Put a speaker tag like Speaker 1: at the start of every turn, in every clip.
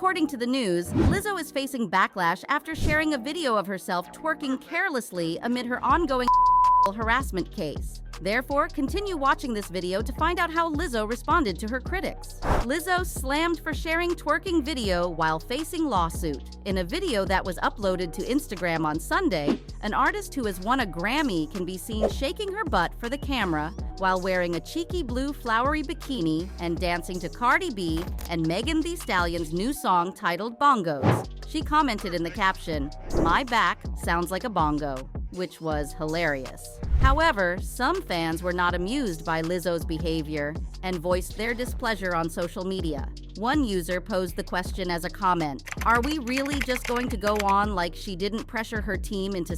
Speaker 1: According to the news, Lizzo is facing backlash after sharing a video of herself twerking carelessly amid her ongoing harassment case. Therefore, continue watching this video to find out how Lizzo responded to her critics. Lizzo slammed for sharing twerking video while facing lawsuit. In a video that was uploaded to Instagram on Sunday, an artist who has won a Grammy can be seen shaking her butt for the camera while wearing a cheeky blue flowery bikini and dancing to Cardi B and Megan Thee Stallion's new song titled Bongos. She commented in the caption, "My back sounds like a bongo," which was hilarious. However, some fans were not amused by Lizzo's behavior and voiced their displeasure on social media. One user posed the question as a comment, "Are we really just going to go on like she didn't pressure her team into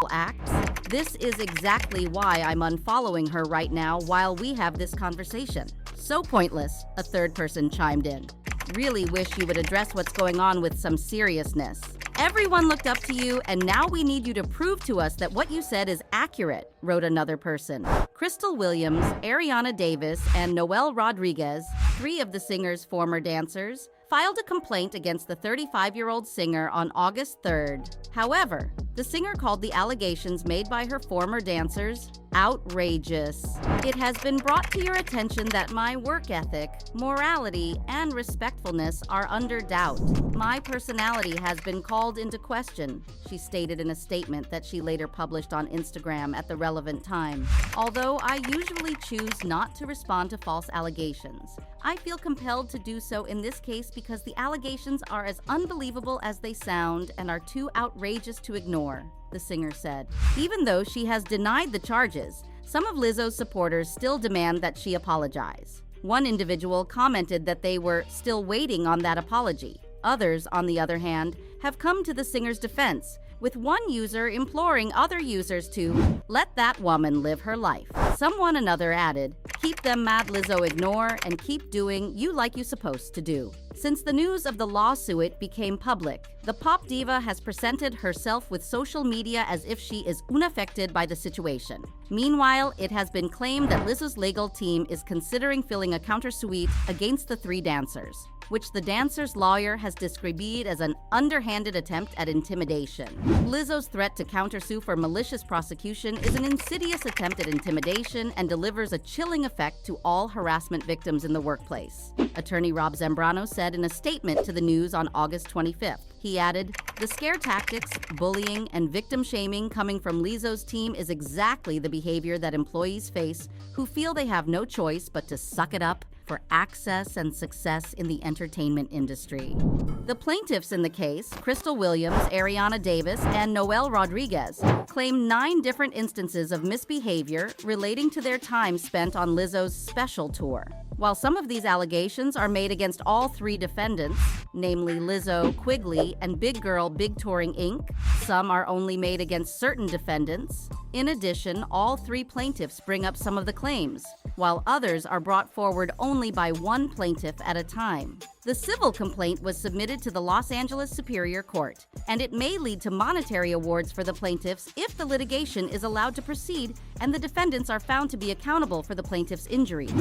Speaker 1: acts? This is exactly why I'm unfollowing her right now while we have this conversation." "So pointless," a third person chimed in. "Really wish you would address what's going on with some seriousness. Everyone looked up to you, and now we need you to prove to us that what you said is accurate," wrote another person. Crystal Williams, Ariana Davis, and Noel Rodriguez, three of the singer's former dancers, filed a complaint against the 35-year-old singer on August 3rd. However, the singer called the allegations made by her former dancers outrageous. "It has been brought to your attention that my work ethic, morality, and respectfulness are under doubt. My personality has been called into question," she stated in a statement that she later published on Instagram at the relevant time. "Although I usually choose not to respond to false allegations, I feel compelled to do so in this case because the allegations are as unbelievable as they sound and are too outrageous to ignore," the singer said. Even though she has denied the charges, some of Lizzo's supporters still demand that she apologize. One individual commented that they were still waiting on that apology. Others, on the other hand, have come to the singer's defense, with one user imploring other users to let that woman live her life. Another added, "Keep them mad, Lizzo, ignore, and keep doing you like you supposed to do." Since the news of the lawsuit became public, the pop diva has presented herself with social media as if she is unaffected by the situation. Meanwhile, it has been claimed that Lizzo's legal team is considering filing a countersuit against the three dancers, which the dancers' lawyer has described as an underhanded attempt at intimidation. Lizzo's threat to countersue for malicious prosecution is an insidious attempt at intimidation and delivers a chilling effect to all harassment victims in the workplace, attorney Rob Zambrano said in a statement to the news on August 25th. He added, "The scare tactics, bullying, and victim shaming coming from Lizzo's team is exactly the behavior that employees face who feel they have no choice but to suck it up for access and success in the entertainment industry." The plaintiffs in the case, Crystal Williams, Ariana Davis, and Noel Rodriguez, claim 9 different instances of misbehavior relating to their time spent on Lizzo's special tour. While some of these allegations are made against all 3 defendants, namely Lizzo, Quigley, and Big Girl Big Touring Inc., some are only made against certain defendants. In addition, all 3 plaintiffs bring up some of the claims, while others are brought forward only by one plaintiff at a time. The civil complaint was submitted to the Los Angeles Superior Court, and it may lead to monetary awards for the plaintiffs if the litigation is allowed to proceed and the defendants are found to be accountable for the plaintiffs' injuries.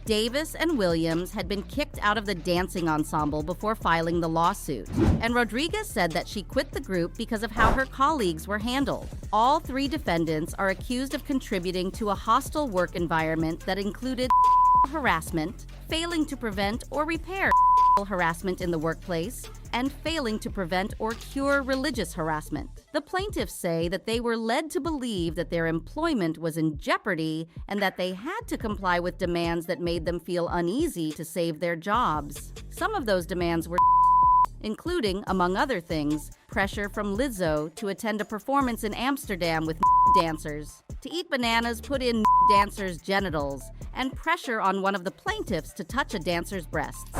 Speaker 1: Davis and Williams had been kicked out of the dancing ensemble before filing the lawsuit, and Rodriguez said that she quit the group because of how her colleagues were handled. All 3 defendants are accused of contributing to a hostile work environment that included harassment, failing to prevent or repair harassment in the workplace, and failing to prevent or cure religious harassment. The plaintiffs say that they were led to believe that their employment was in jeopardy and that they had to comply with demands that made them feel uneasy to save their jobs. Some of those demands were including, among other things, pressure from Lizzo to attend a performance in Amsterdam with dancers, to eat bananas put in dancers' genitals, and pressure on one of the plaintiffs to touch a dancer's breasts.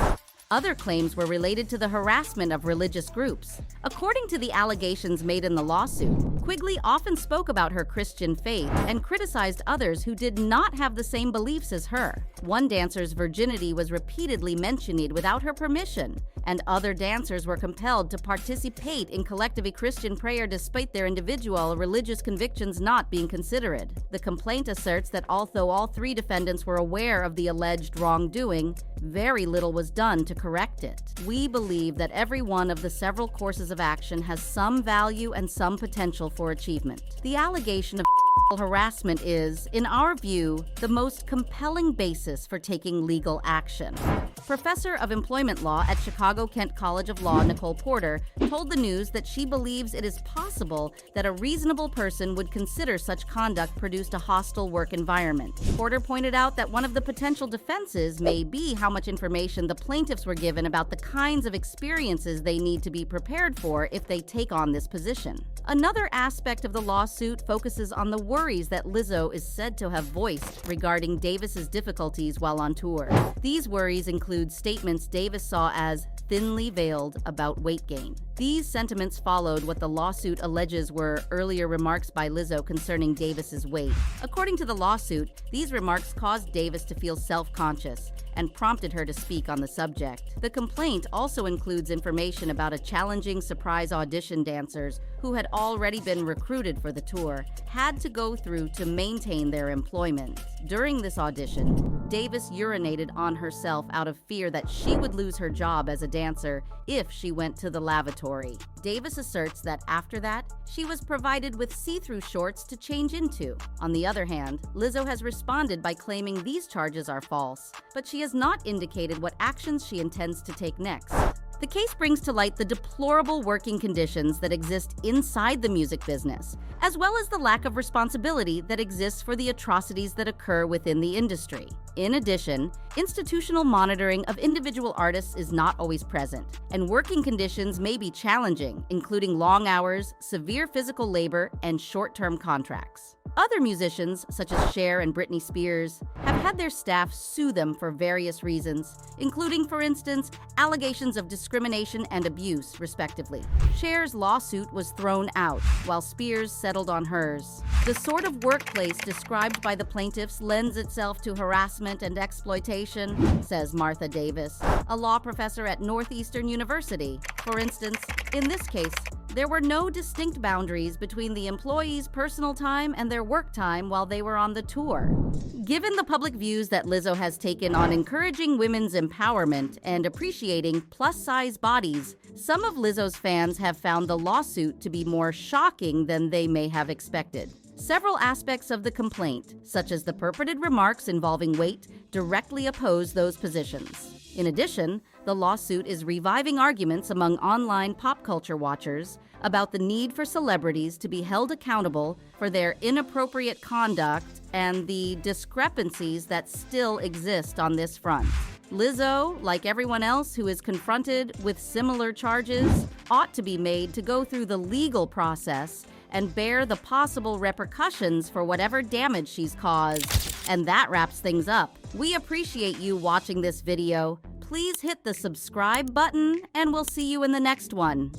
Speaker 1: Other claims were related to the harassment of religious groups. According to the allegations made in the lawsuit, Quigley often spoke about her Christian faith and criticized others who did not have the same beliefs as her. One dancer's virginity was repeatedly mentioned without her permission, and other dancers were compelled to participate in collectively Christian prayer despite their individual religious convictions not being considered. The complaint asserts that although all 3 defendants were aware of the alleged wrongdoing, very little was done to correct it. We believe that every one of the several courses of action has some value and some potential for achievement. The allegation of harassment is, in our view, the most compelling basis for taking legal action. Professor of Employment Law at Chicago-Kent College of Law, Nicole Porter, told the news that she believes it is possible that a reasonable person would consider such conduct produced a hostile work environment. Porter pointed out that one of the potential defenses may be how much information the plaintiffs were given about the kinds of experiences they need to be prepared for if they take on this position. Another aspect of the lawsuit focuses on the worries that Lizzo is said to have voiced regarding Davis's difficulties while on tour. These worries include statements Davis saw as thinly veiled about weight gain. These sentiments followed what the lawsuit alleges were earlier remarks by Lizzo concerning Davis's weight. According to the lawsuit, these remarks caused Davis to feel self-conscious and prompted her to speak on the subject. The complaint also includes information about a challenging surprise audition dancers who had already been recruited for the tour had to go through to maintain their employment. During this audition, Davis urinated on herself out of fear that she would lose her job as a dancer if she went to the lavatory. Davis asserts that after that, she was provided with see-through shorts to change into. On the other hand, Lizzo has responded by claiming these charges are false, but she has not indicated what actions she intends to take next. The case brings to light the deplorable working conditions that exist inside the music business, as well as the lack of responsibility that exists for the atrocities that occur within the industry. In addition, institutional monitoring of individual artists is not always present, and working conditions may be challenging, including long hours, severe physical labor, and short-term contracts. Other musicians, such as Cher and Britney Spears, have had their staff sue them for various reasons, including, for instance, allegations of discrimination and abuse, respectively. Cher's lawsuit was thrown out, while Spears settled on hers. The sort of workplace described by the plaintiffs lends itself to harassment and exploitation, says Martha Davis, a law professor at Northeastern University. For instance, in this case, there were no distinct boundaries between the employees' personal time and their work time while they were on the tour. Given the public views that Lizzo has taken on encouraging women's empowerment and appreciating plus-size bodies, some of Lizzo's fans have found the lawsuit to be more shocking than they may have expected. Several aspects of the complaint, such as the purported remarks involving weight, directly oppose those positions. In addition, the lawsuit is reviving arguments among online pop culture watchers about the need for celebrities to be held accountable for their inappropriate conduct and the discrepancies that still exist on this front. Lizzo, like everyone else who is confronted with similar charges, ought to be made to go through the legal process and bear the possible repercussions for whatever damage she's caused. And that wraps things up. We appreciate you watching this video. Please hit the subscribe button, and we'll see you in the next one.